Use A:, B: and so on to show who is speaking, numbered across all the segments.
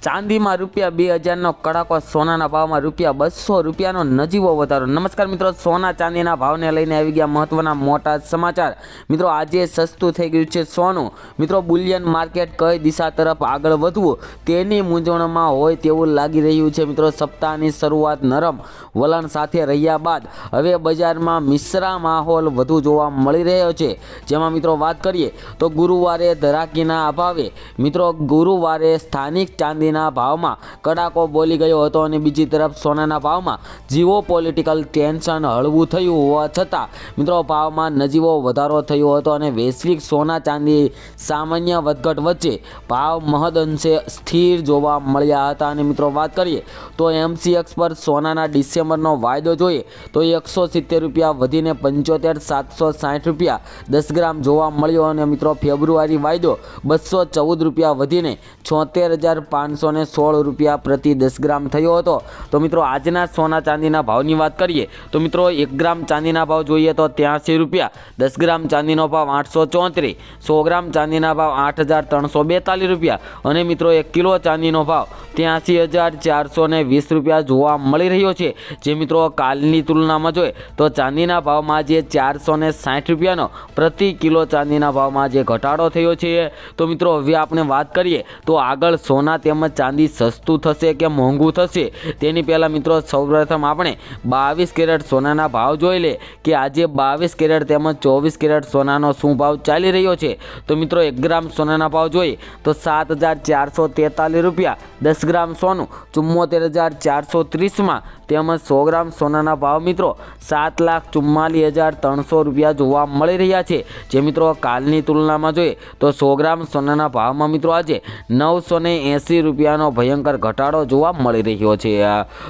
A: चांदी में रुपया 2000 कड़ाको, सोना भाव में रुपया 200 रुपया नजीवो वधारो। नमस्कार मित्रों, सोना चांदी भाव ने लईने आवी गया महत्वना मोटा समाचार। मित्रों, आज सस्तुं थई गयुं छे सोनुं। मित्रों, बुलियन मार्केट कई दिशा तरफ आगळ वधवुं तेनी मूंझवणमां होय तेवुं लागी रह्युं छे। मित्रों, सप्ताहनी शरूआत नरम वलण साथे रह्या बाद हवे बजारमां मिश्रा माहोल वधु जोवा मळी रह्यो छे। जेमां मित्रों वात करीए तो गुरुवारे धराकीना अभावे मित्रों गुरुवारे स्थानिक चांदी भाव में कड़ाको बोली गयो हतो अने बीजी तरफ सोना भाव में जीवो पॉलिटिकल टेन्शन हळवुं थयुं होवा छतां मित्रों भाव में नजीवो वधारो थयो हतो अने वैश्विक सोना चांदी सामान्य वधघट वच्चे भाव महदअंशे स्थिर जोवा मळ्या हता। अने मित्रों वात करीए तो एमसीएक्स पर सोनाना डिसेम्बरनो वायदो जोईए तो 170 रुपया वधीने 75,760 रुपया 10 ग्राम जोवा मळ्यो अने मित्रों फेब्रुआरी वायदो 214 रुपया वधीने 76,516 रुपया प्रति 10 ग्राम थयो हतो। तो मित्रों आजना सोना चांदीना भावनी बात करिए तो मित्रों 1 ग्राम चांदीना भाव जोईए तो 83 रुपया, 10 ग्राम चांदीनो भाव 834, 100 ग्राम चांदीना भाव 8,342 रुपया और मित्रों 1 किलो चांदीनो भाव 83,420 रुपया जोवा मळी रह्यो छे। जे मित्रों कालनी तुलना में जोईए तो चांदीना भाव में जे 460 रुपयानो प्रति किलो चांदीना भाव में जे घटाडो थयो छे। तो मित्रों हवे आपणे बात करिए तो आगळ सोना तेमज चांदी सस्तुं थशे के मोंघुं थशे तेनी पहेला मित्रों सौप्रथम आपणे 22 केरेट सोनाना भाव जोई ले कि आजे 22 केरेट तेमज 24 केरेट सोनानो शुं भाव चाली रह्यो छे। तो मित्रों 1 ग्राम सोनाना भाव जोईए तो 7,443 रुपया, 10 ग्राम सोनू 74,430 में तेमज 100 ग्राम सोनाना भाव मित्रों 7,44,300 रुपया जोवा मळी रह्या छे। जे मित्रों कालनी तुलना में जोईए तो 100 ग्राम सोनाना भाव में मित्रों आज 980 रुपयानो भयंकर घटाडो जोवा मळी रह्यो छे।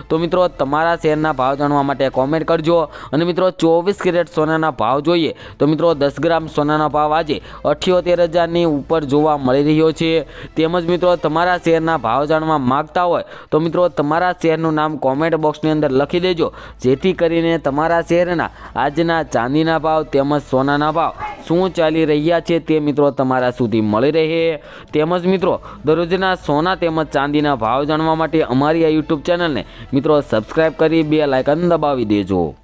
A: तो मित्रों तमारा शेरना भाव जाणवा माटे कॉमेंट करजो। अने मित्रों 24 केरेट सोनाना भाव जोईए तो मित्रों 10 ग्राम सोनाना भाव आज 78,000 नी उपर जोवा मळी रह्यो छे। तेमज मित्रों तमारा शेरना भाव जाणवा मांगता होय तो मित्रों तमारा शेरनुं नाम कॉमेंट बॉक्सनी अंदर लखी देजो जेथी करीने तमारा शेरना आजना चांदीना भाव तेमज सोनाना भाव शुं चाली रह्या छे ते मित्रों तमारा सुधी मळी रहे। तेमज मित्रों दररोजना सोना तेमज चांदीना भाव जाणवा माटे अमारी आ यूट्यूब चेनल ने मित्रों सब्सक्राइब करी बेल आइकन दबावी देजो।